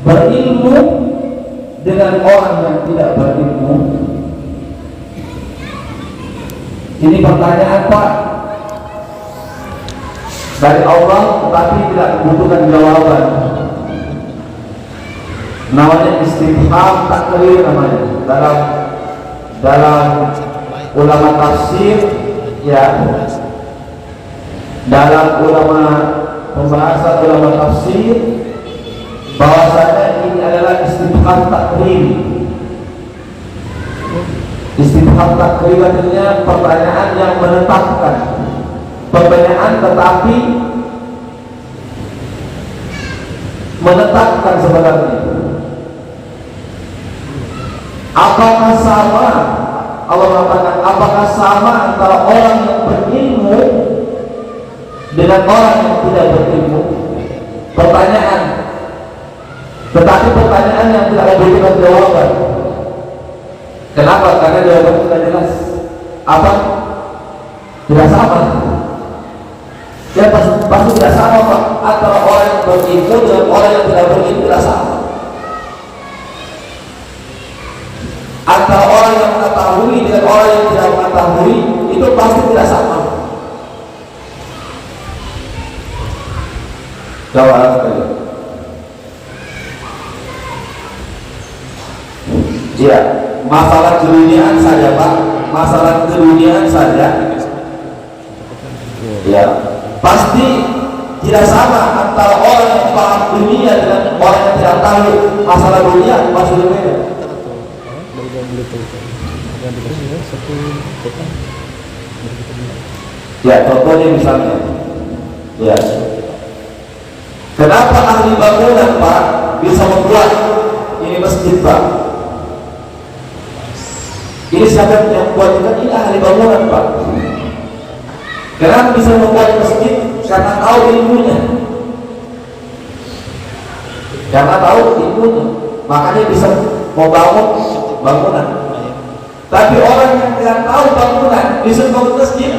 berilmu dengan orang yang tidak berilmu. Ini pertanyaan Pak dari Allah, tetapi tidak membutuhkan jawaban. Namanya istifham takrir, namanya dalam ulama tafsir, ya, dalam pembahasan ulama tafsir, bahwasanya ini adalah istifham takrir. Istifham takrir artinya pertanyaan yang menetapkan, pertanyaan tetapi menetapkan sebenarnya. Apakah sama, Allah mengatakan, apakah sama antara orang yang berilmu dengan orang yang tidak berilmu? Pertanyaan, tetapi pertanyaan yang tidak memberikan jawaban. Kenapa? Karena jawaban sudah jelas. Apa? Tidak sama. Ya pasti tidak sama Pak. Antara orang yang berilmu dengan orang yang tidak berilmu tidak sama. Antara orang yang mengetahui dengan orang yang tidak mengetahui itu pasti tidak sama. Jawab sekali. Ya, masalah keduniaan saja Pak, masalah keduniaan saja. Ya, pasti tidak sama antara orang yang paham dunia dengan orang yang tidak tahu masalah dunia, pasti berbeda. Ya, contohnya misalnya, ya, kenapa ahli bangunan Pak bisa membuat ini masjid Pak? Ini siapa yang buat? Ini ahli bangunan Pak. Kenapa bisa membuat masjid? Karena tahu ilmunya. Karena tahu ilmunya, makanya bisa membangun bangunan. Tapi orang yang tidak tahu bangunan bisa bangun masjid,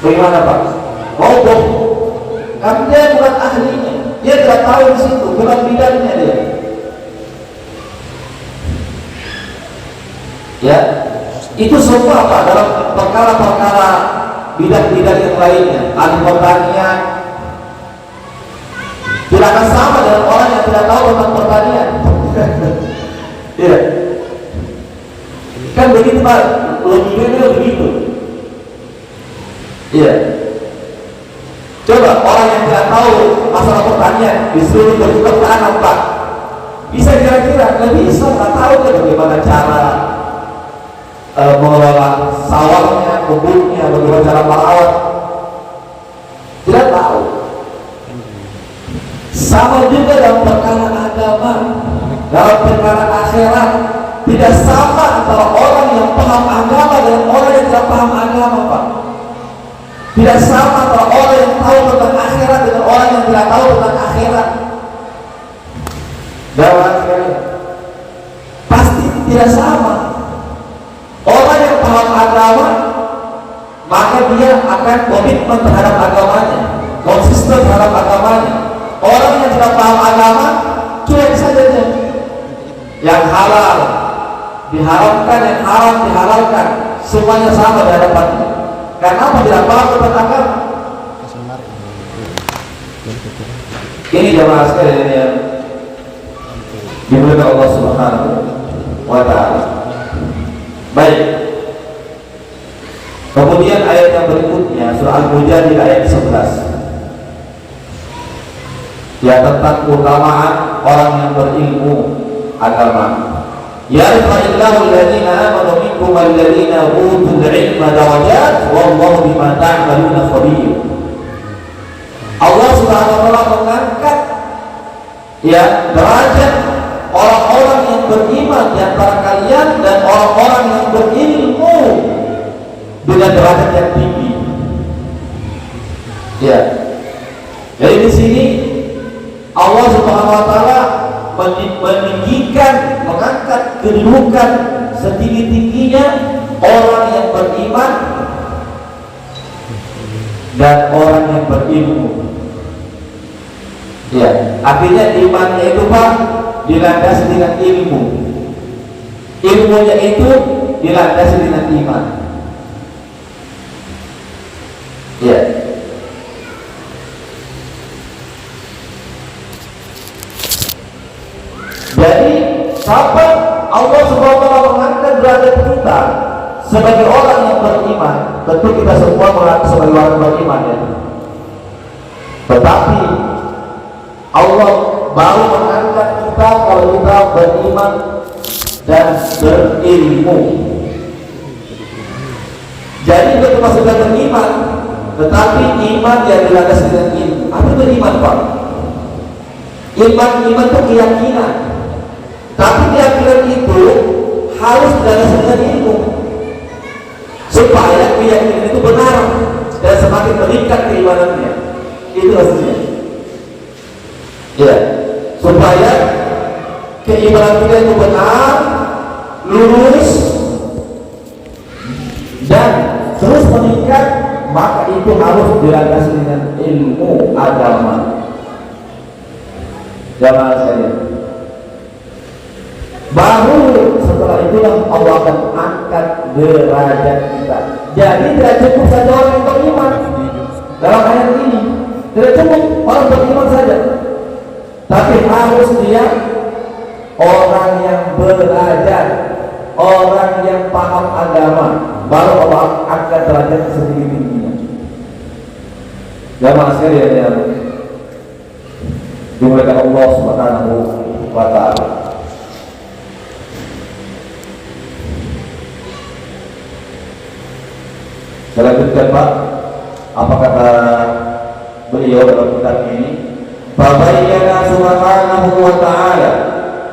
bagaimana Pak? Roboh. Karena dia bukan ahlinya, dia tidak tahu di situ, bukan bidangnya dia. Ya, itu semua Pak dalam perkara-perkara bidang-bidang yang lainnya, ahli pertanian tidak akan sama dengan orang yang tidak tahu tentang pertanian. Iya. Kan begitu Pak, logikanya begitu. Iya. Coba orang yang tidak tahu masalah pertanian disuruh bercocok tanam Pak, bisa kira-kira? Nggak bisa, nggak tahu kan bagaimana cara mengelola sawahnya, kebunnya, bagaimana cara merawat, tidak tahu. Sama juga dalam perkara agama, dalam perkara akhirat, tidak sama antara orang yang paham agama dengan orang yang tidak paham agama Pak. Tidak sama antara orang yang tahu tentang akhirat dengan orang yang tidak tahu tentang akhirat. Jawab sekali, pasti tidak sama. Orang yang paham agama, maka dia akan komitmen terhadap agamanya, konsisten terhadap agamanya. Orang yang tidak paham agama, cuek saja dia. Yang halal diharamkan, yang haram dihalalkan, semuanya sama di hadapannya. Karena tidak paham tentang agama. Ini jamaah sekalian yang dimuliakan Allah Subhanahu wa Ta'ala. Baik. Kemudian ayat yang berikutnya surah Al-Mujadilah ayat 11. Ya, tentang keutamaan orang yang berilmu agama. Yarfa'illahu alladziina aamanu minkum walladziina utul 'ilma darajat wallahu bima ta'maluna khabir. Allah Subhanahu wa Ta'ala mengangkat ya derajat orang-orang yang beriman di antara kalian dan orang-orang yang berilmu dengan derajat yang tinggi. Ya. Jadi di sini Allah Subhanahu wa Ta'ala meninggikan, mengangkat kedudukan setinggi-tingginya orang yang beriman dan orang yang berilmu. Ya, artinya imannya itu Pak dilandasi dengan ilmu. Ilmunya itu dilandasi dengan iman. Ya. Jadi kapan Allah SWT mengangkat derajat kita sebagai orang yang beriman? Tentu kita semua mengaku sebagai orang beriman ya. Tetapi Allah baru mengangkat kita kalau kita beriman dan berilmu. Jadi kita cuma sudah beriman, tetapi iman yang dilandasi dengan ilmu. Apa itu iman Pak? Iman itu keyakinan. Tapi keyakinan itu harus dilandasi dengan ilmu, supaya keyakinan itu benar dan semakin meningkat keimanannya. Itu maksudnya. Ya, supaya keimanan kita itu benar, lurus, dan terus meningkat, maka itu harus dilandasi dengan ilmu agama. Jamaah sekalian. Baru setelah itulah Allah akan angkat derajat kita. Jadi tidak cukup saja orang yang beriman dalam ayat ini. Tidak cukup orang beriman saja, tapi harus dia orang yang belajar, orang yang paham agama. Baru Allah angkat derajat setinggi-tingginya. Jamaah sekalian yang dimuliakan Allah Subhanahu wa ta'ala. Selanjutnya Pak, apa kata beliau dalam kitab ini? Fabayyana subhanahu wa ta'ala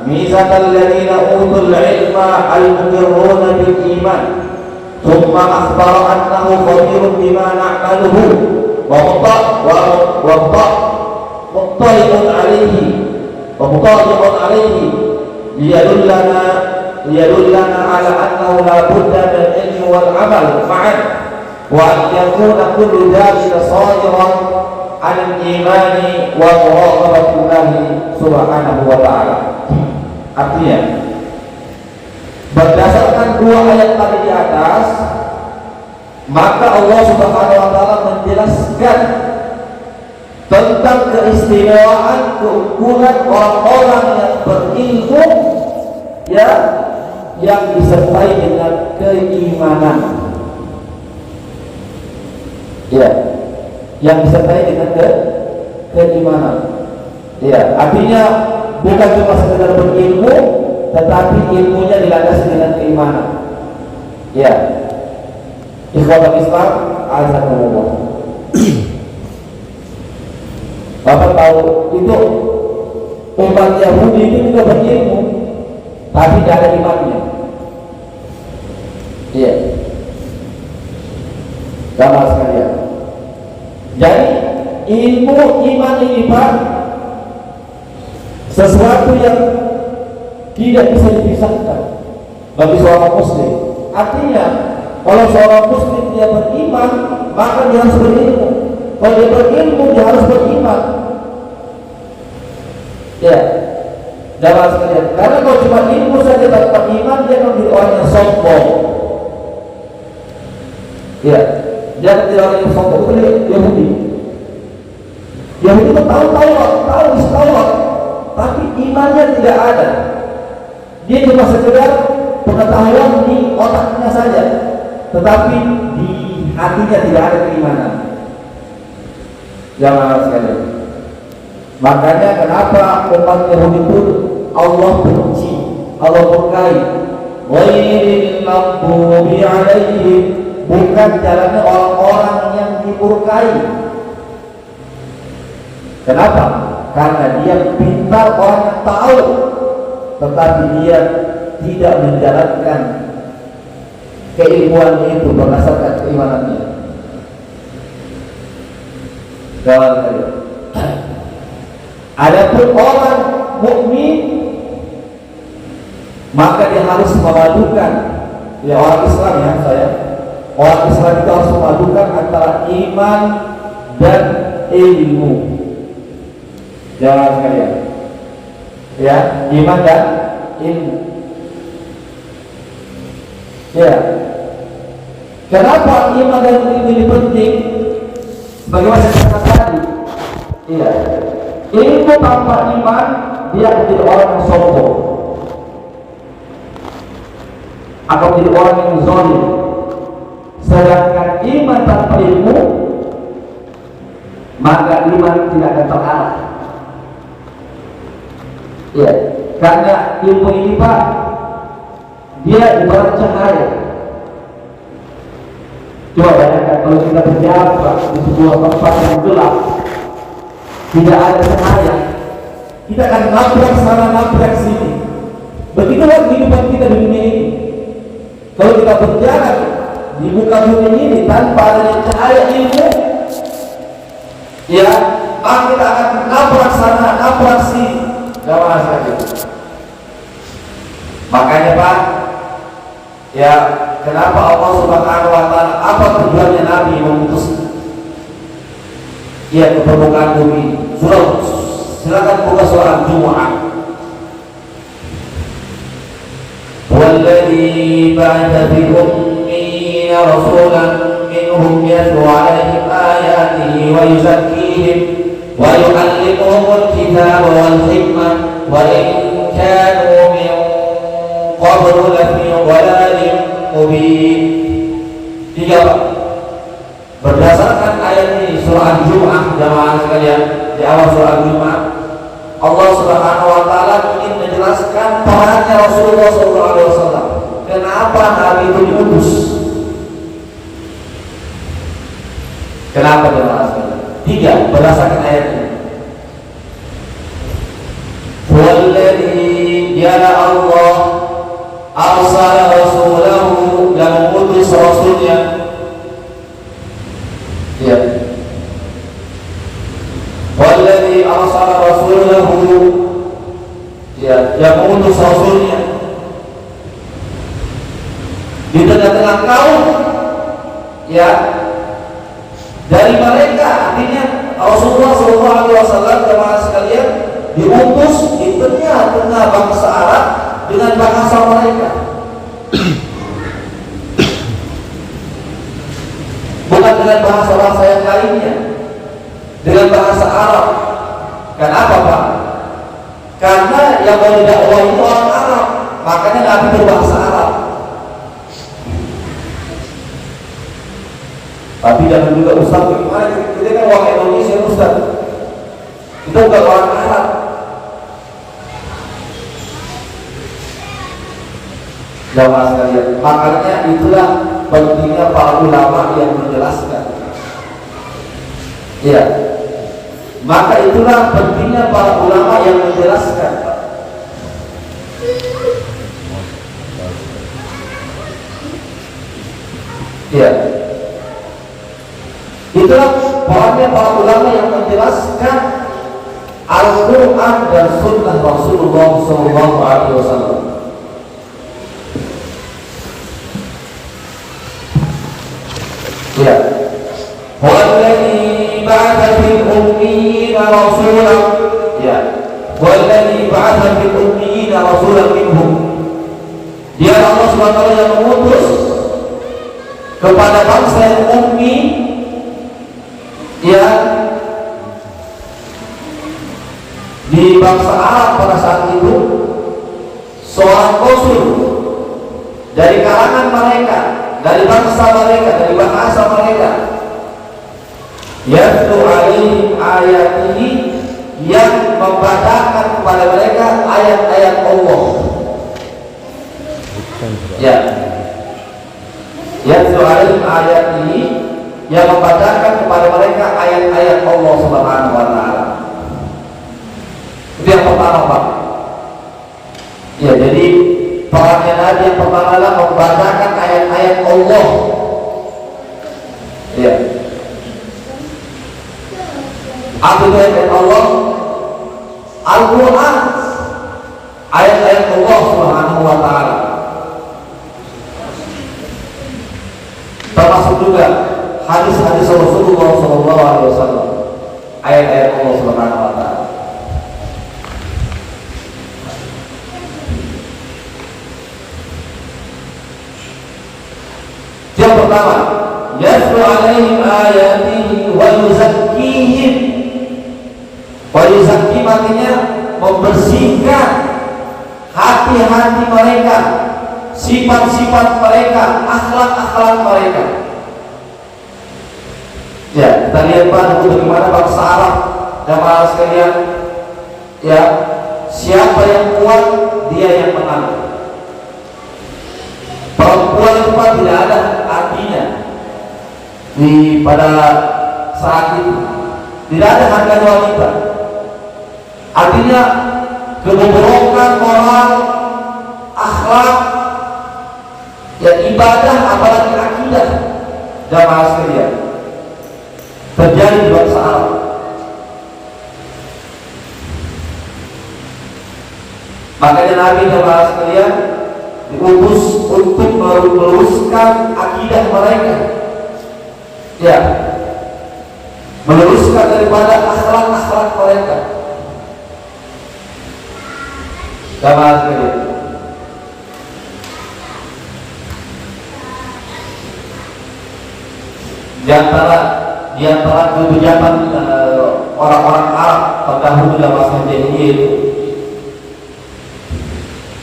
mizatal ladzina utul ilma al-muqirruna bil iman, thumma akhbara annahu khabirun bima na'maluhu wa muttali'un alayhi liyadullana ala annahu la budda min ilmi wal amal ma'an wa an yakuna kullu dhalika sadiran 'anil imani wa muraqabatillahi subhanahu wa ta'ala. Artinya, berdasarkan dua ayat tadi di atas, maka Allah Subhanahu wa ta'ala menjelaskan tentang keistimewaan, keunggulan orang-orang yang berilmu, ya, yang disertai dengan keimanan. Ya, yang disertai dengan keimanan. Ya, artinya bukan cuma sekedar berilmu, tetapi ilmunya dilandasi dengan keimanan. Ya, ikhwatul Islam, azakumullah. Bapak tahu itu umat Yahudi itu juga berilmu, tapi tidak ada imannya. Iya, jamaah sekalian. Jadi ilmu iman ini Pak, sesuatu yang tidak bisa dipisahkan bagi seorang muslim. Artinya, kalau seorang muslim dia beriman, maka dia harus berilmu. Kalau dia berilmu, dia harus beriman. Ya, jamaah sekalian. Karena kalau cuma ilmu saja tanpa iman, dia akan menjadi orang yang sombong. Ya, dia akan menjadi orang yang sombong. Itu Yahudi. Yahudi itu tahu Taurat, tapi imannya tidak ada. Dia cuma sekedar pengetahuan di otaknya saja, tetapi di hatinya tidak ada keimanan. Jangan sekali. Makanya kenapa umat Yahudi pun Allah benci, Allah murkai. Ghairil maghdubi alaihim, bukan jalannya orang-orang yang dimurkai. Kenapa? Karena dia pintar, orang yang tahu, tetapi dia tidak menjalankan keilmuannya itu berdasarkan keimanannya. Adapun orang mukmin, maka dia harus memadukan, ya orang Islam ya saya, orang Islam itu harus memadukan antara iman dan ilmu. Jangan sekalian. Ya, iman dan ilmu. Ya. Kenapa iman dan ilmu ini penting? Bagaimana saya katakan tadi? Iya. Ilmu tanpa iman dia menjadi orang yang sombong, atau menjadi orang yang zalim. Sedangkan iman tanpa ilmu, maka iman tidak akan terarah. Ya, karena ilmu ini Pak, dia ibarat cahaya. Coba bayangkan kalau kita berjalan di sebuah tempat yang gelap, tidak ada cahaya, kita akan nabrak sana nabrak sini. Begitulah kehidupan kita di dunia ini. Kalau kita berjalan di muka bumi ini tanpa adanya cahaya ilmu, ya, maka kita akan nabrak sana nabrak sini. Jangan sekali. Makanya Pak, ya, kenapa Allah Subhanahu wa Ta'ala, apa tujuannya Nabi mengutus ke permukaan bumi? Silakan buka surah Al-Jumu'ah. Walladzi ba'atha fil ummiyina rasulan minhum yatlu 'alaihim ayatihi wa yuzakkihim wa yu'allimuhumul kitaba wal hikmah wa in kanu min qablu lafi dhalalin mubin. Tiga Pak. Berdasarkan ayat ini surah Al-Jumu'ah, jamaah sekalian, di awal surah Al-Jumu'ah, Allah Subhanahu wa Ta'ala ingin menjelaskan perannya Rasulullah SAW. Kenapa Nabi itu diutus? Kenapa jemaah sekalian? Tiga, berdasarkan ayat ini. Walladzi ja'ala Allah arsala rasulahu, yang mengutus rasulnya. Ya. Walladzi arsala rasulahu, ya, yang mengutus rasulnya di tengah-tengah kaum, ya, dari mereka. Artinya Rasulullah SAW, jemaah sekalian, diutus di tengah-tengah bangsa Arab dengan bahasa mereka, bukan dengan bahasa-bahasa yang lainnya, dengan bahasa Arab. Kenapa Pak? Karena yang mau didakwah itu orang Arab, makanya Nabi berbahasa Arab. Tapi jangan juga Ustaz, bagaimana kita kan orang Indonesia Ustaz, kita bukan orang Arab. Jamaah sekalian, makanya itulah pentingnya para ulama yang menjelaskan. Ya, maka itulah pentingnya para ulama yang menjelaskan. Ya, itulah perannya para ulama yang menjelaskan Al-Quran dan Sunnah Rasulullah SAW. Ya, walladzi ba'atha fil ummiyina rasulan, ya, walladzi ba'atha fil ummiyina rasulan minhum. Dia Allah Subhanahu wa Ta'ala yang mengutus kepada bangsa yang ummi, ya, di bangsa Arab pada saat itu, seorang rasul dari kalangan mereka, dari bangsa mereka, dari bahasa mereka, yatlu alaihim ayatihi, yang membacakan kepada mereka ayat-ayat Allah. Ya, yatlu alaihim ayatihi, yang membacakan kepada mereka ayat-ayat Allah Subhanahu wa Ta'ala. Itu yang pertama Pak. Ya, jadi perannya Nabi yang pertama adalah membacakan ayat-ayat Allah. Ya. Apa itu ayat Allah? Al-Quran, ayat-ayat Allah Subhanahu wa Ta'ala. Termasuk juga hadis-hadis Rasulullah SAW, ayat-ayat Allah Subhanahu wa Ta'ala. Yang pertama, yatlu alaihim ayatihi wa yuzakkihim. Wa yuzakkim artinya membersihkan hati-hati mereka, sifat-sifat mereka, akhlak-akhlak mereka. Ya, kita lihat Pak, bagaimana bangsa Arab jamaah sekalian. Ya, siapa yang kuat, dia yang menang. Perempuan itu Pak tidak ada artinya pada saat itu. Tidak ada harga wanita. Artinya kebobrokan moral, akhlak, ya ibadah, apalagi akidah, jamaah sekalian, terjadi di bangsa Arab. Makanya Nabi jamaah sekalian diutus untuk meluruskan akidah mereka, ya, meluruskan daripada akhlak-akhlak mereka. Jamaah sekalian, di antara kebijakan orang-orang Arab terdahulu dalam masa jahiliyah itu,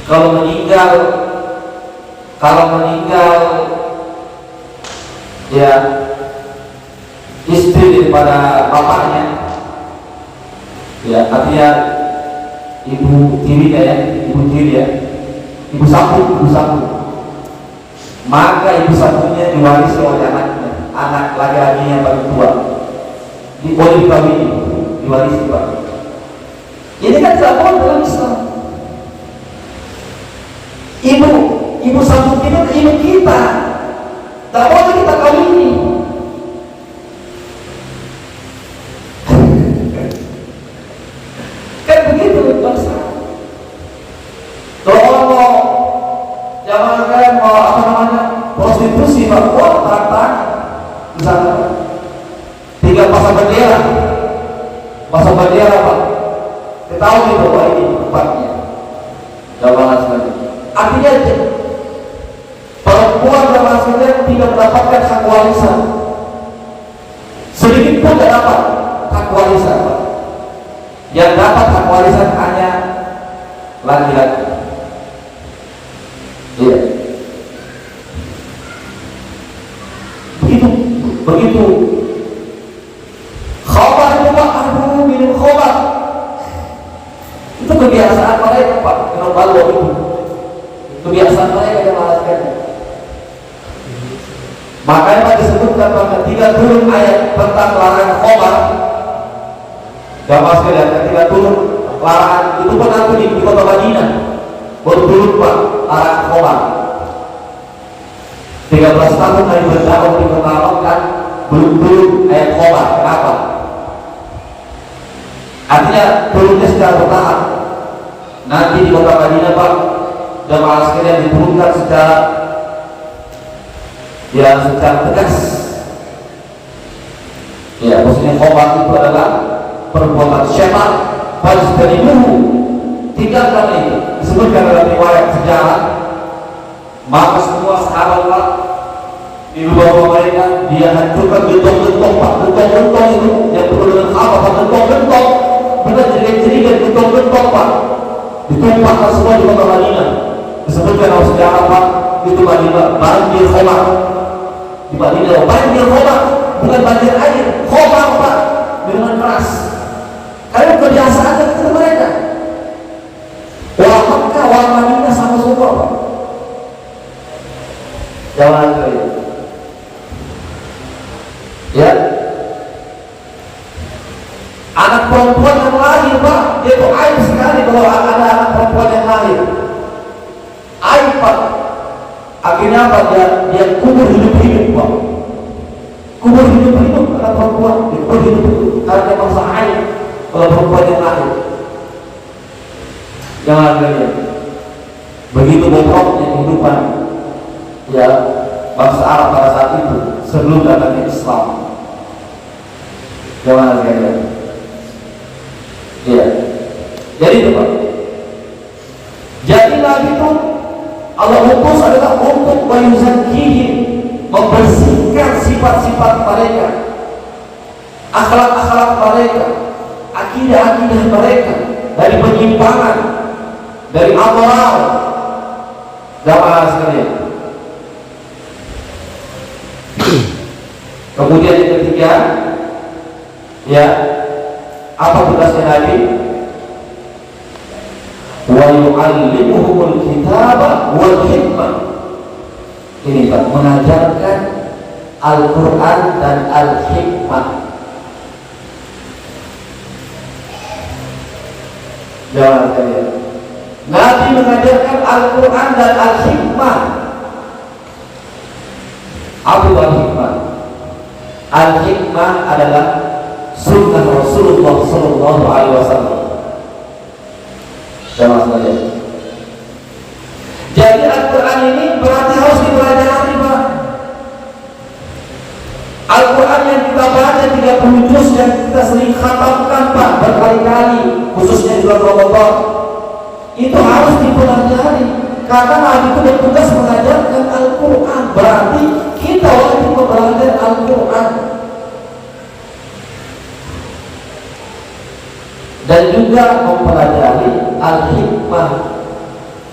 kalau meninggal ya istri daripada bapaknya, ya artinya ibu tiri ya, ibu sambung, maka ibu sambungnya diwarisi oleh anaknya, anak laki-lakinya yang paling tua, boleh dikawini, diwarisi Pak. Ini kan tidak boleh dalam Islam. Ibu sambung itu ibu kita, tidak boleh kita kawini. Kan begitu bangsa. Kalau orang mau jangan mau prostitusi, Pak, terang-terang misalnya tinggal pasang bendera Pak, kita tahu gitu bahwa ini tempatnya. Jangan sekali. Artinya perempuan dan laki-laki tidak mendapatkan hak warisan, sedikit pun tidak dapat hak warisan Pak. Yang dapat hak warisan hanya laki-laki. Iya. Begitu. Khabar itu Pak, aduh minum khabar. Itu kebiasaan mereka Pak, minum balok itu. Kebiasaan mereka yang malaskan. Makanya Pak disebutkan ketika turun ayat tentang larangan khabar, jamaah sekalian, ketika turun larangan itu pernah di kota Madinah, baru turun Pak larangan khabar. 13 tahun dari berdakwah di kota Mekah belum turun ayat khabar. Kenapa? Artinya turunnya secara bertahap. Nanti di kota Madinah Pak, jamaah sekalian diturunkan secara tegas. Ya, maksudnya khabar itu adalah perbuatan syaitan. Fajtanibuhu, tinggalkan itu. Disebutkan dalam riwayat sejarah, maka semua sahabat Pak di bawah mereka dia hancurkan gentong-gentong Pak, gentong-gentong itu yang perlu dengan apa Pak, gentong-gentong, bukan jerigen-jerigen, gentong-gentong Pak, ditumpahkan semua di kota Madinah. Disebutkan dalam sejarah Pak, itu Madinah banjir khabar. Di Madinah banjir khabar, bukan banjir air, khabar Pak, dengan keras. Karena kebiasaan itu mereka. Orang Mekah, orang Madinah sama semua Pak. Jangan sekali. Ya, anak perempuan yang lahir Pak, dia itu aib sekali kalau ada anak perempuan yang lahir. Aib Pak. Akhirnya apa? Dia kubur hidup-hidup Pak. Kubur hidup-hidup anak perempuan, kubur hidup-hidup karena dia masa aib kalau perempuan yang lahir. Jangan sekali. Begitu bobroknya kehidupan ya bangsa Arab pada saat itu sebelum datangnya Islam. Jangan sekalian. Iya. Jadi itu Pak. Jadi Nabi itu Allah utus adalah untuk menyucikan membersihkan sifat-sifat mereka, akhlak-akhlak mereka, akidah-akidah mereka dari penyimpangan, dari amoral. Jamaah sekalian. Kemudian yang ketiga, ya, apa tugasnya Nabi? Wa yu'allimuhumul kitaba wal hikmah. Ini Pak, mengajarkan Al-Quran dan Al-Hikmah. Jangan sekalian, Nabi mengajarkan Al-Quran dan Al-Hikmah. Apa itu Al-Hikmah? Al-Hikmah adalah sunnah Rasulullah Sallallahu Alaihi Wasallam. Jangan sekalian. Jadi Al-Quran ini berarti harus dipelajari, Pak. Al-Quran yang kita baca 30 juz yang kita sering khatamkan, Pak, berkali-kali, khususnya di bulan Ramadan, itu harus dipelajari karena Nabi itu bertugas mengajarkan Al-Quran. Berarti kita wajib belajar Al-Quran dan juga mempelajari Al-Hikmah.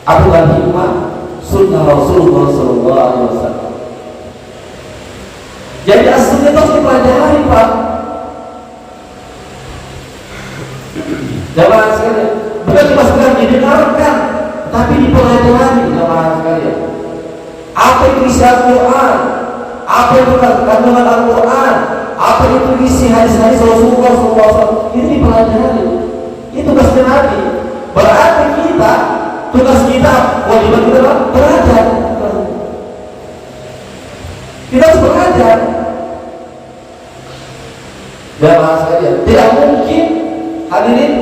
Apa Al-Hikmah? Sunnah Rasulullah SAW. Jadi aslinya itu harus dipelajari, Pak. Jamaah sekalian, bukan cuma sekedar didengarkan, tapi dipelajari. Jamaah sekalian, apa itu isi Al-Quran, apa itu kandungan Al-Quran, apa itu isi hadis-hadis Rasulullah SAW, itu dipelajari. Itu tugas Nabi. Berarti kita, tugas kita, kewajiban kita adalah belajar. Kita harus belajar. Jamaah sekalian, tidak mungkin hadirin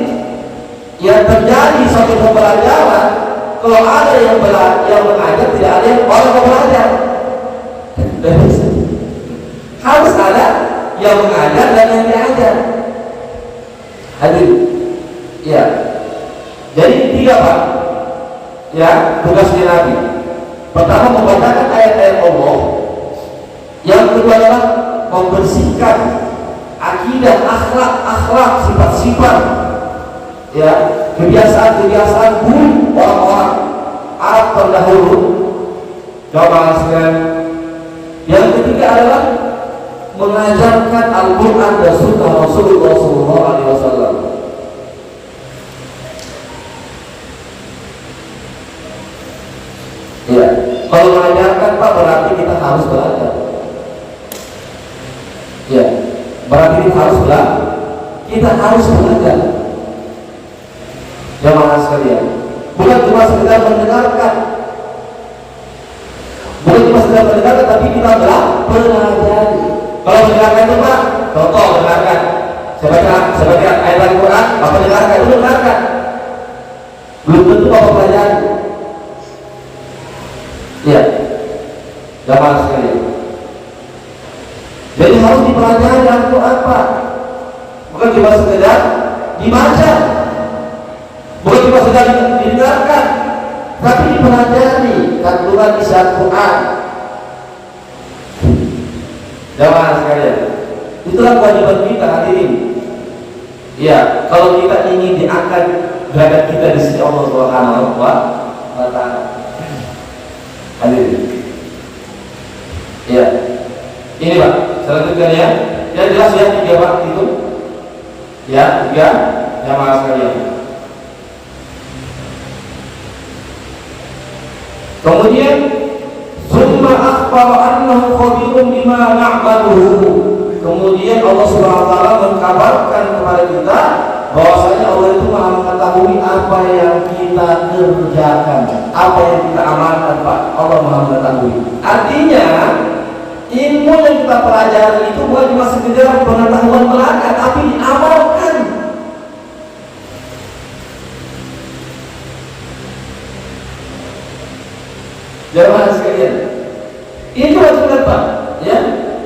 yang terjadi suatu pembelajaran kalau ada yang mengajar, tidak ada yang orang belajar. Harus ada yang mengajar dan yang diajar. Hadirin, ya. Jadi 3, Pak, ya, tugasnya Nabi. Pertama, membacakan ayat-ayat Allah. Yang kedua adalah membersihkan akidah, akhlak, sifat-sifat, ya, kebiasaan buruk orang-orang Arab terdahulu. Jamaah sekalian, yang ketiga adalah mengajarkan Al-Quran dan Sunnah Rasulullah SAW. Ya, kalau mengajarkan, Pak, berarti kita harus belajar. Ya, berarti kita harus belajar. Kita harus belajar. Jamaah sekalian, bukan cuma sekedar mendengarkan, bukan cuma sekedar mendengarkan, tapi kita belajar. Kalau mendengarkan itu, Pak, contoh mendengarkan, saya baca ayat Al-Quran, Bapak dengarkan, itu dengarkan, belum tentu Bapak pelajari. Ya, jamaah sekalian, jadi harus dipelajari Al-Quran, Pak. Bukan cuma sekedar dibaca, bukan cuma sekedar didengarkan, tapi dipelajari kandungan isi Al-Quran. Jamaah sekalian, itulah kewajiban kita, hadirin. Ya, kalau kita ingin diangkat derajat kita di sisi Allah Subhanahu wa Ta'ala. Hadirin, ya, ini, Pak, selanjutnya ya. Ya, jelas ya, 3, Pak, itu. Ya, 3, jamaah sekalian. Kemudian summa akhbara annahu khabirun bima na'maluhu. Kemudian Allah Subhanahu wa Ta'ala mengkabarkan kepada kita bahwasanya Allah itu Maha mengetahui apa yang kita kerjakan, apa yang kita amalkan, Pak. Allah Maha mengetahui. Artinya ilmu yang kita pelajari itu bukan cuma sekedar pengetahuan belaka, tapi diamalkan. Jamaah sekalian, ini wajib, Pak. Ya,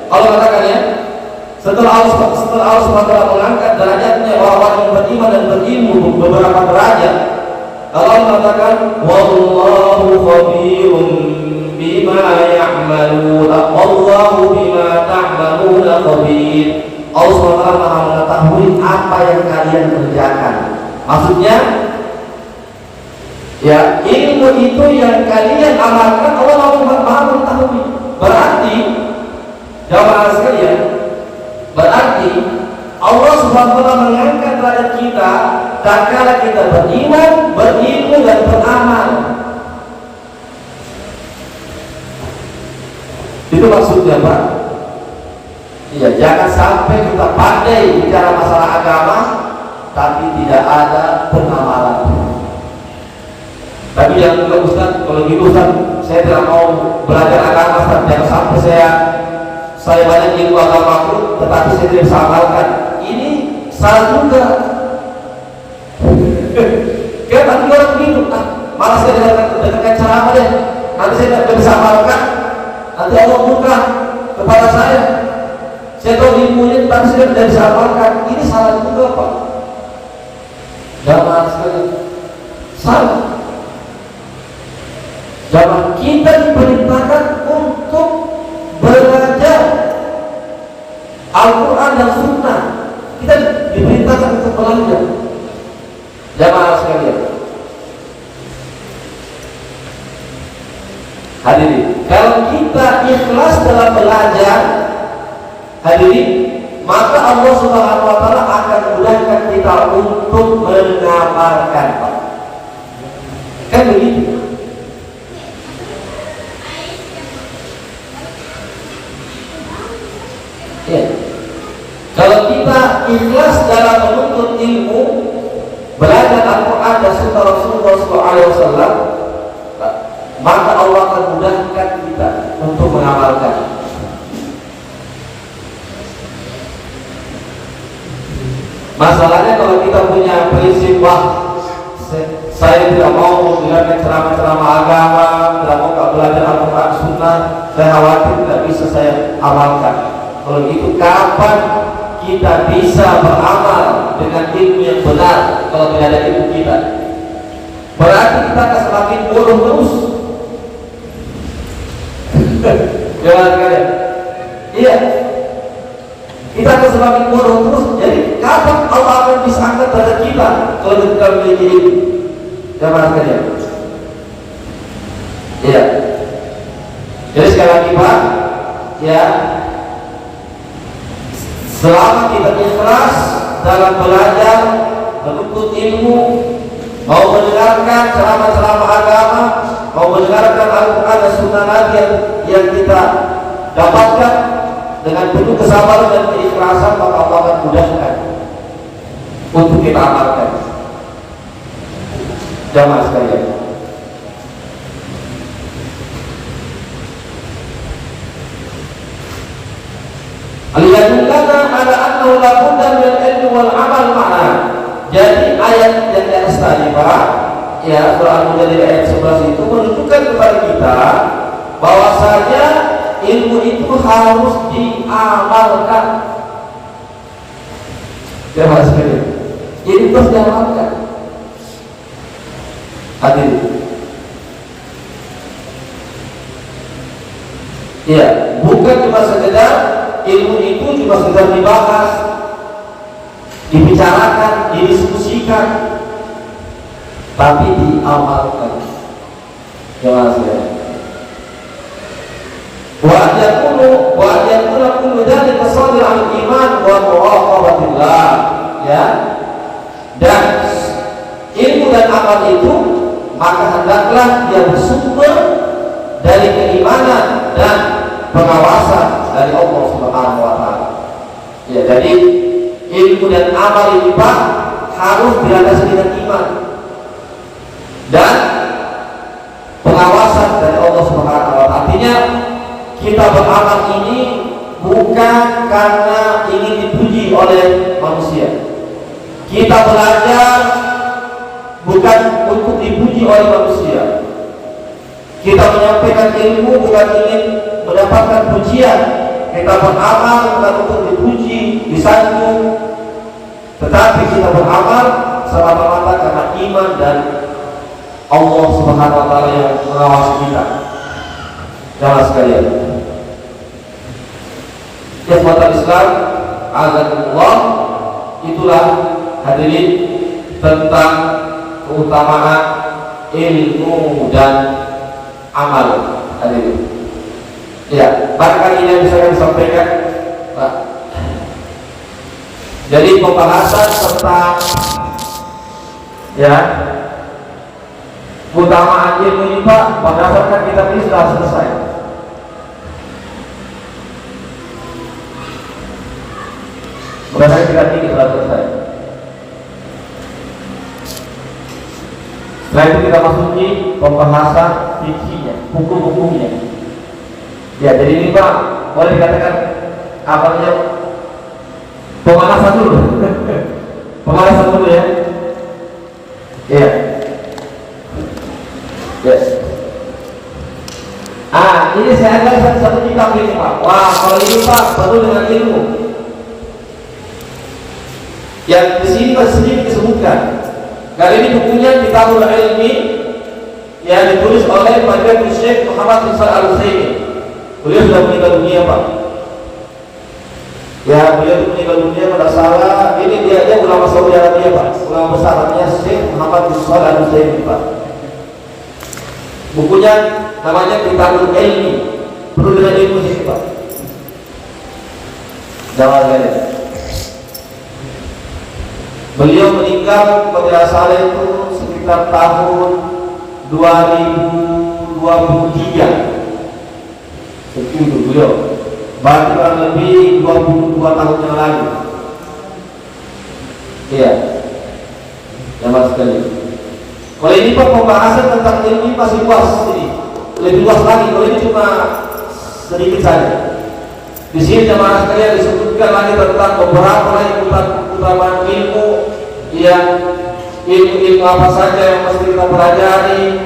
Allah katakan, ya, setelah Allah SWT mengangkat derajatnya orang-orang yang beriman dan berilmu beberapa derajat, Allah mengatakan wallahu khabirun bima ya'malun. Allahu bima ta'maluna khabir. Allah SWT Maha mengetahui apa yang kalian kerjakan. Maksudnya, ya, ilmu itu yang kalian amalkan Allah Maha mengetahui. Berarti jamaah sekalian, berarti Allah SWT mengangkat derajat kita tatkala kita beriman, berilmu dan beramal. Itu maksudnya, Pak. Iya, jangan sampai kita pandai bicara masalah agama tapi tidak ada pengamalan. Tapi jangan bilang, Ustaz, kalau gitu Ustaz, saya tidak mau belajar agama, Ustaz. Jangan sampai saya banyak ilmu agamaku tetapi saya tidak bisa amalkan. Ini salah juga. Kan nanti orang begitu, malas saya dengarkan ceramah deh, nanti saya tidak bisa amalkan, nanti Allah buka kepada saya tahu ilmunya tetapi saya tidak bisa amalkan. Ini salah juga, Pak. Jangan sekali salah. Zaman kita diperintahkan untuk belajar Al-Quran dan Sunnah. Kita diperintahkan untuk belajar. Jamaah sekalian, hadirin, kalau kita ikhlas dalam belajar, hadirin, maka Allah Subhanahu wa Ta'ala akan mudahkan kita untuk mengamalkan. Kan begitu? Ya. Kalau kita ikhlas dalam menuntut ilmu, belajar Al-Quran dan Sunnah Rasulullah SAW, maka Allah akan mudahkan kita untuk mengamalkan. Masalahnya kalau kita punya prinsip, wah, saya tidak mau mendengarkan ceramah-ceramah agama, tidak mau belajar Al-Quran Sunnah, saya khawatir tidak bisa saya amalkan. Kalau gitu, kapan kita bisa beramal dengan ilmu yang benar kalau tidak ada ilmu kita? Berarti kita akan semakin bodoh terus. Jangan kalian. Iya, kita akan semakin bodoh terus. Jadi kapan Allah akan bisa angkat derajat kita kalau kita memiliki ilmu? Jangan kalian. Iya. Jadi sekali lagi, Pak, ya, selama kita ikhlas dalam belajar, menuntut ilmu, mau mendengarkan ceramah-ceramah agama, mau mendengarkan Al-Quran dan Sunnah Nabi yang kita dapatkan dengan penuh kesabaran dan keikhlasan, maka Allah akan mudahkan untuk kita amalkan. Jamaah sekalian, Aliyadulana ala annahu la budda min ilmi wal amal ma'na. Jadi ayat yang di atas tadi, Pak, ya, surah Al-Mujadilah ayat 11 itu menunjukkan kepada kita bahwasanya ilmu itu harus diamalkan. Jamaah sekalian, ini harus diamalkan. Hadirin, ya, bukan cuma sekedar ilmu itu cuma sekedar dibahas, dibicarakan, didiskusikan, tapi diamalkan. Jangan saja. Wa yakunu kullu dzalika shadir al-iman wa muraqabatillah. Ya. Dan ilmu dan amal itu maka hendaklah dia bersumber dari keimanan dan pengawasan dari Allah Subhanahu wa Ta'ala. Ya, jadi ilmu dan amal ini, Pak, harus dilandasi dengan iman dan pengawasan dari Allah Subhanahu wa Ta'ala. Artinya kita beramal ini bukan karena ingin dipuji oleh manusia. Kita belajar bukan untuk dipuji oleh manusia. Kita menyampaikan ilmu bukan ingin mendapatkan pujian. Kita beramal bukan untuk dipuji, disanjung, tetapi kita beramal semata-mata karena iman dan Allah Subhanahu wa Ta'ala yang mengawasi kita. Jamaah sekalian, ikhwatal Islam, azanullah, itulah hadirin tentang keutamaan ilmu dan amal. Hadirin, ya, barangkali ini yang bisa kami sampaikan, Pak. Jadi pembahasan tentang ya keutamaan ilmu ini, Pak, berdasarkan kitab ini sudah selesai. Berdasarkan kitab ini sudah selesai. Setelah itu kita masuki pembahasan fikihnya, hukum-hukumnya. Ya, jadi ini, Pak, boleh dikatakan apa namanya, pemanasan dulu. Pemanasan dulu ya. Iya. Yes. Ini saya ada satu kitab ini, Pak. Wah, kalau ini, Pak, penuh dengan ilmu. Yang di sini masih sedikit disebutkan. Kali ini bukunya Kitabul Ilmi yang ditulis oleh Fadilatul Syekh Muhammad bin Shalih Al-Utsaimin. Beliau sudah meninggal dunia, Pak. Ya, beliau meninggal dunia pada salah. Ini dia ulama Saudi Arabia, Pak. Ulama besar namanya Syekh Muhammad bin Shalih Al-Utsaimin, Pak. Bukunya namanya Kitabul Ilmi, penuh dengan ilmu ini, Pak. Jawabannya. Beliau meninggal pada salah itu sekitar tahun 2023. Setuju beliau. Berarti kurang lebih 22 tahun yang lalu. Iya. Jamaah sekalian. Kalau ini, Pak, pembahasan tentang ilmu masih luas ini. Lebih luas lagi. Kalau ini cuma sedikit saja. Di sini jamaah sekalian disebutkan lagi tentang beberapa lagi keutamaan ilmu, yang ilmu apa saja yang mesti kita pelajari.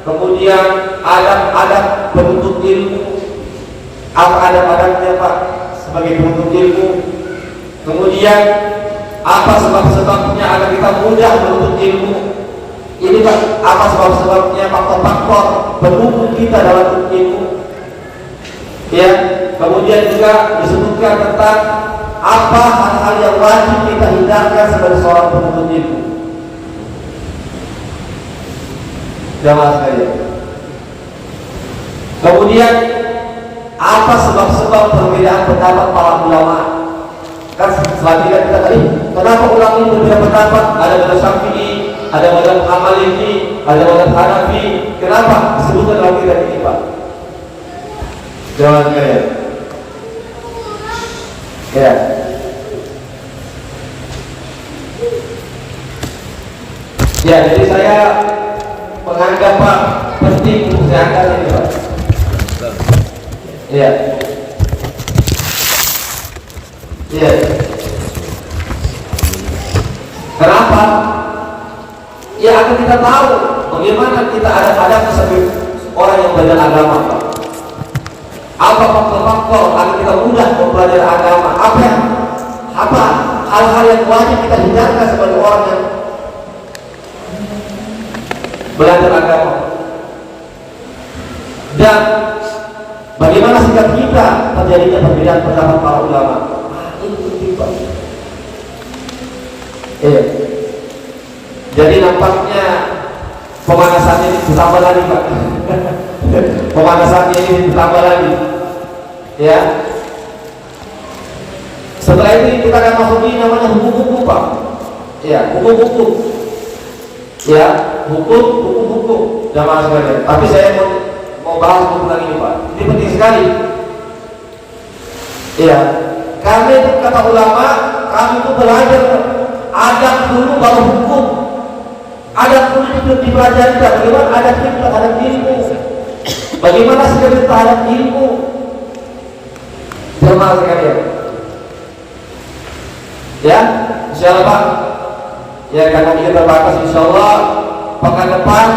Kemudian adab-adab penuntut ilmu. Apa adab-adabnya, Pak, sebagai penuntut ilmu? Kemudian apa sebab-sebabnya agar kita mudah menuntut ilmu? Ini, Pak, apa sebab-sebabnya, faktor-faktor pendukung kita dalam menuntut ilmu? Ya, kemudian juga disebutkan tentang apa hal-hal yang wajib kita hindarkan sebagai seorang penuntut ilmu. Jamaah sekalian. Kemudian apa sebab-sebab perbedaan pendapat para ulama? Kan selanjutnya kita tadi, kenapa ulama ini berbeda pendapat? Ada mazhab Syafi'i, ada mazhab Maliki, ada mazhab Hanafi. Kenapa? Disebutkan dalam kitab ini, Pak. Jamaah sekalian. Ya. Ya, jadi saya menganggap, Pak, penting untuk saya angkat ini, Pak. Iya. Iya. Kenapa? Ya, agar kita tahu bagaimana kita ada sebagai orang yang belajar agama, Pak. Apa faktor-faktor agar kita mudah mempelajari agama? Apa hal-hal yang wajib kita hindarkan sebagai orang yang belajar agama? Dan bagaimana sikap kita terjadinya perbedaan pendapat para ulama? Ini penting, Pak. Jadi nampaknya pemanasannya ini ditambah lagi, Pak. Pemanasannya ini ditambah lagi. Ya. Setelah itu kita akan masuk ini namanya hukum-hukum, Pak. Ya, hukum-hukum. Ya, hukum-hukum. Jamaah sekalian. Tapi saya mau bahas hukum lagi ini, Pak. Ini penting sekali. Ya, karena itu kata ulama, kami itu belajar adab dulu baru hukum. Adab dulu itu dipelajari, bagaimana adab kita terhadap ilmu, bagaimana sikap kita terhadap ilmu. Jemaah sekalian. Ya, insyaallah, Pak. Ya, karena kita terbatas, insyaallah pekan depan,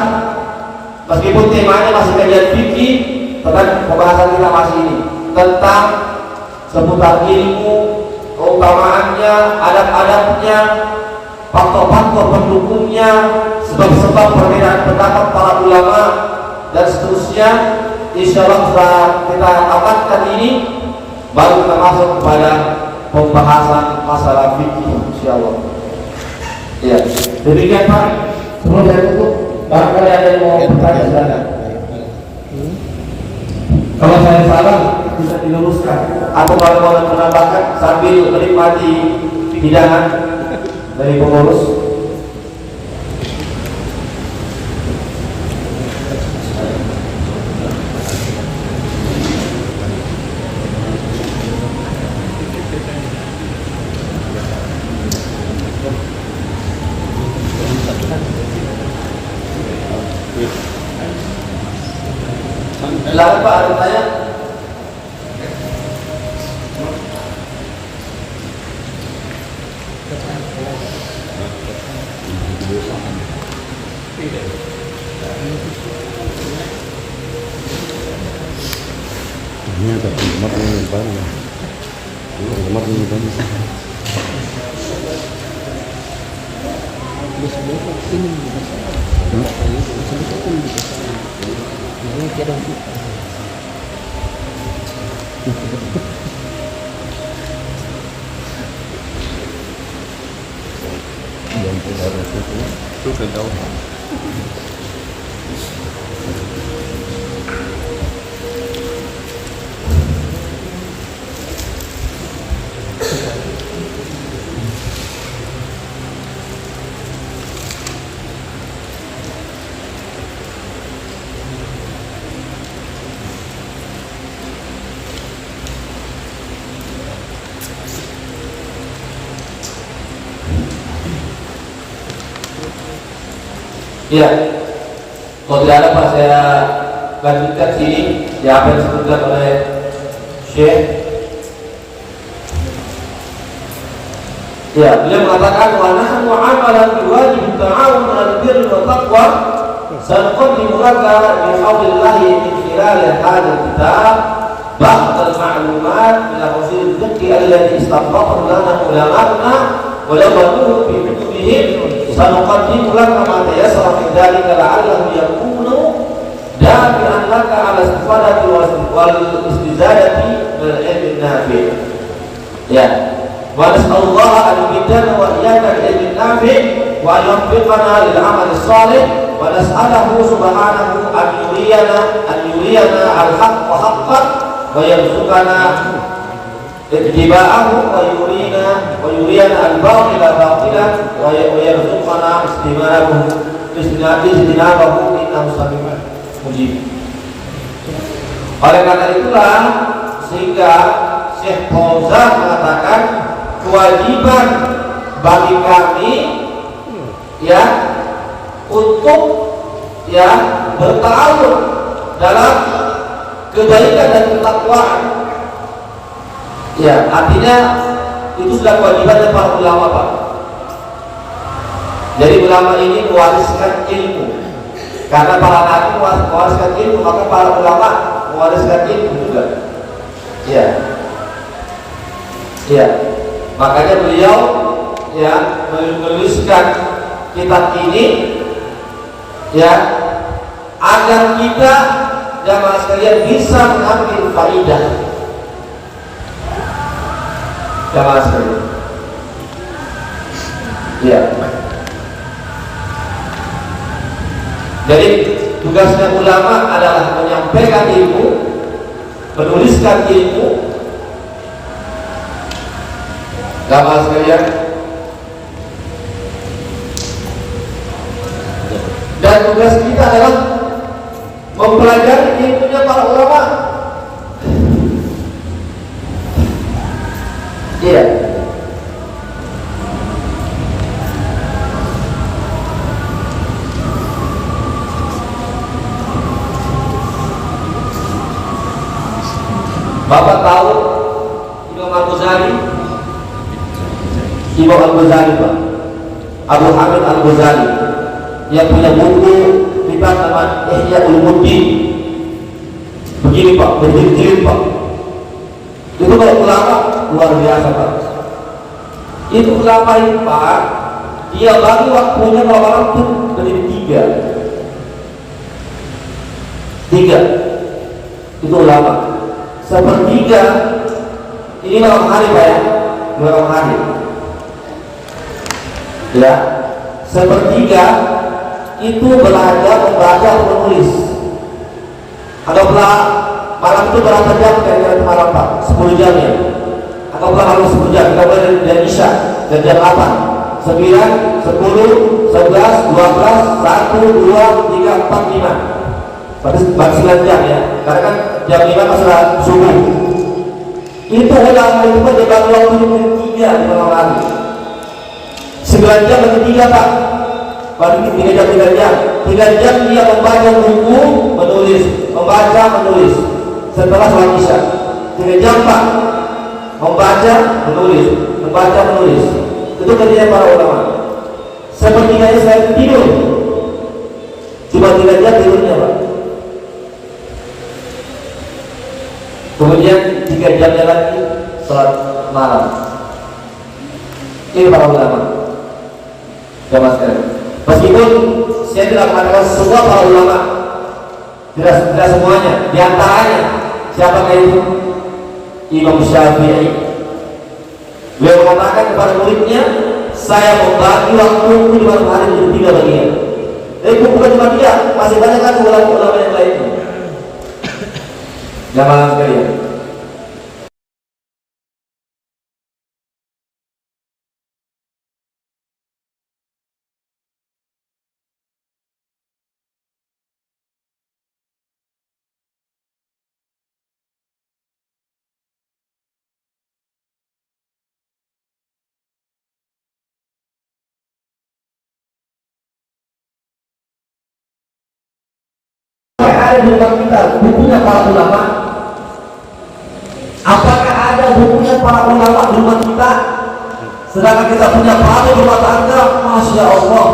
meskipun temanya masih kajian fikih, tentang pembahasan kita masih ini tentang seputar ilmu, keutamaannya, adab-adabnya, faktor-faktor pendukungnya, sebab-sebab perbedaan pendapat para ulama dan seterusnya. insya Allah setelah kita amalkan ini, baru kita masuk kepada pembahasan masalah fikih, insya Allah. Ya, demikian Pak. Sebelum saya tutup, barangkali ada yang mau bertanya, silakan. Kalau saya salah bisa diluruskan, atau kalau mau menambahkan sambil menikmati hidangan dari pengurus. Silakan Pak, ada tanya? Ini ada tempat yang baru. Tempat yang baru. Itu kan tahu. Iya, kalau tidak ada Pak, saya lanjutkan sini ya apa yang disebutkan oleh Syekh. Ya, beliau mengatakan wa nahnu amalan biwajib ta'awun 'alal birri wa taqwa sanqaddimu laka bi haulillahi min khilal hadha kitab ba'd al-ma'lumat min al-usul al-fiqh alladhi istanbatahu lana ulama'una wa law bi kutubihim sanuqaddimu laka ma tayassara min dhalika la'allahu yakunu dafi'an laka 'ala istifadati wal istizadati min al-'ilmi an-nafi'. Ya, wa nas'alullaha an yumidana wa iyyaka bil 'ilmi an-nafi' wa an yuwaffiqana lil 'amali as-salih wa nas'aluhu subhanahu an yuriyana al-haqqa haqqan wa yarzuqana ittiba'ahu wa yuriyana al-batila batilan wa yarzuqana istinabahu innahu sami'un mujib. Oleh karena itulah sehingga Syekh Fauzan mengatakan kewajiban bagi kami ya untuk ya bertawun dalam kebaikan dan ketakwaan. Ya, artinya itu sudah kewajibannya para ulama Pak. Jadi ulama ini mewariskan ilmu. Karena para nabi mewariskan ilmu, maka para ulama mewariskan ilmu juga. Ya. Ya. Makanya beliau ya menuliskan kitab ini ya agar kita jamaah sekalian bisa mengambil faidah. Jamaah sekalian. Ya. Jadi tugasnya ulama adalah menyampaikan ilmu, menuliskan ilmu. Jamaah sekalian. Dan tugas kita adalah mempelajari ilmunya para ulama. Iya. Bapak tahu Imam Al-Ghazali? Imam Al-Ghazali Pak, Abu Hamid Al-Ghazali yang punya buku kitab nama Ihya Ulumuddin. Begini Pak, berjilid-jilid Pak. Itu kalau ulama luar biasa Pak. Itu ulama ini Pak, dia bagi waktunya kalau orang itu menjadi tiga. Itu ulama. Sepertiga ini malam hari Pak ya, malam hari. Ya, sepertiga itu belajar membaca menulis. Anggaplah malam itu berapa jam kira-kira malam Pak? 10 jam ya. Anggaplah harus 10 jam. Kita mulai dari Isya dan jam 8, 9, 10, 11, 12, 1, 2, 3, 4, 5. Berarti 9 jam ya. Karena kan jam 5 masalah subuh. Itu ulama itu kan dia waktu yang 3 di malam hari. 9 jam bagi 3 Pak. Bagi 3 jam 3 jam. 3 jam dia membaca buku, menulis, membaca, menulis. Setelah sholat Isya 3 jam Pak. Membaca, menulis, membaca, menulis. Itu kerjanya para ulama. Sepertiganya saya tidur. Cuma 3 jam tidurnya Pak. Kemudian 3 jamnya lagi sholat malam. Ini para ulama. Jamaah sekalian. Meskipun saya tidak mengatakan semua para ulama, tidak semuanya. Di antaranya siapa itu? Imam Syafi'i. Beliau mengatakan kepada muridnya, saya membagi waktu di malam hari menjadi 3 bagian. Jadi bukan cuma dia, masih banyak kan ulama-ulama yang lainnya. Jamaah sekalian. Ada di rumah kita bukunya para ulama? Apakah ada bukunya para ulama di rumah kita? Sedangkan kita punya perabot rumah tangga, Masya Allah,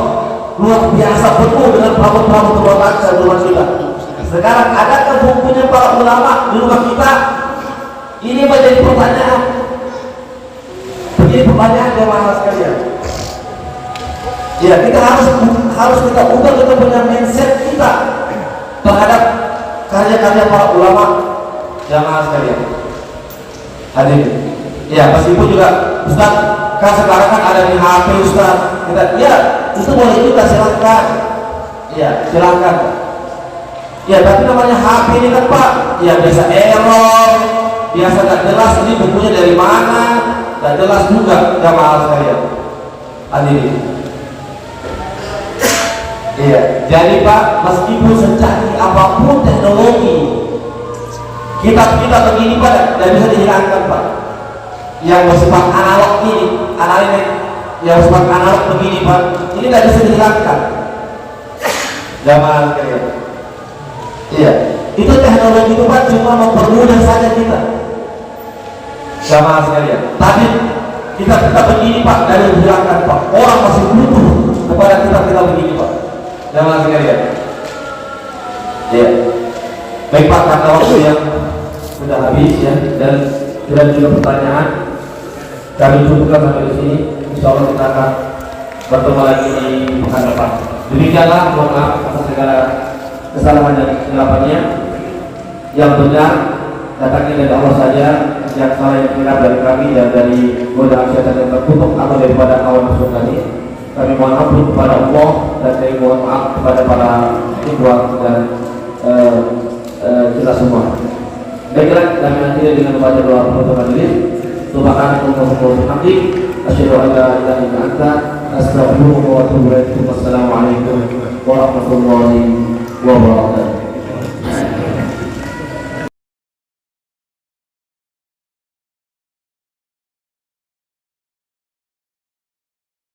luar biasa penuh dengan perabot-perabot rumah tangga di rumah kita. Sekarang adakah bukunya para ulama di rumah kita? Ini menjadi pertanyaan. Menjadi pertanyaan jemaah sekalian. Ya, kita harus kita ubah kita punya mindset kita terhadap karya-karya para ulama. Jamaah sekalian, hadirin. Ya, meskipun juga Ustaz, kan sekarang kan ada di HP Ustaz. Ya, itu boleh juga, silakan. Ya, silakan. Ya, tapi namanya HP ini kan Pak, ya biasa error, biasa tak jelas ini bukunya dari mana, tak jelas juga. Jamaah sekalian, hadirin. Iya, jadi Pak, meskipun secanggih apapun teknologi, kita begini Pak, tidak bisa dihilangkan Pak. Yang bersifat analog ini, yang bersifat analog begini Pak, ini tidak bisa dihilangkan. Jamaah sekalian. Iya, itu teknologi itu Pak cuma mempermudah saja kita. Jamaah sekalian. Tapi kita begini Pak, dari dihilangkan Pak. Orang masih butuh kepada kita begini Pak. Jamaah sekalian. Ya. Baik Pak, karena waktu yang sudah habis ya, dan juga pertanyaan, kami cukupkan sampai di sini. Insya Allah kita akan bertemu lagi di pekan depan. Demikianlah, mohon maaf atas segala kesalahan dan kesilapannya. Yang benar datangnya dari Allah saja, yang salah yang benar dari kami dan dari godaan syaitan yang tertutup atau daripada kawan musuh kami. Kami mohon ampun kepada Allah dan kami mohon maaf kepada para ikhwan dan kita semua. Baiklah, kami akhiri dengan membaca doa penutup majelis. Subhanakallahumma wa bihamdik, asyhadu an la ilaha illa anta, astaghfiruka wa atubu ilaik. Wassalamualaikum warahmatullahi wabarakatuh.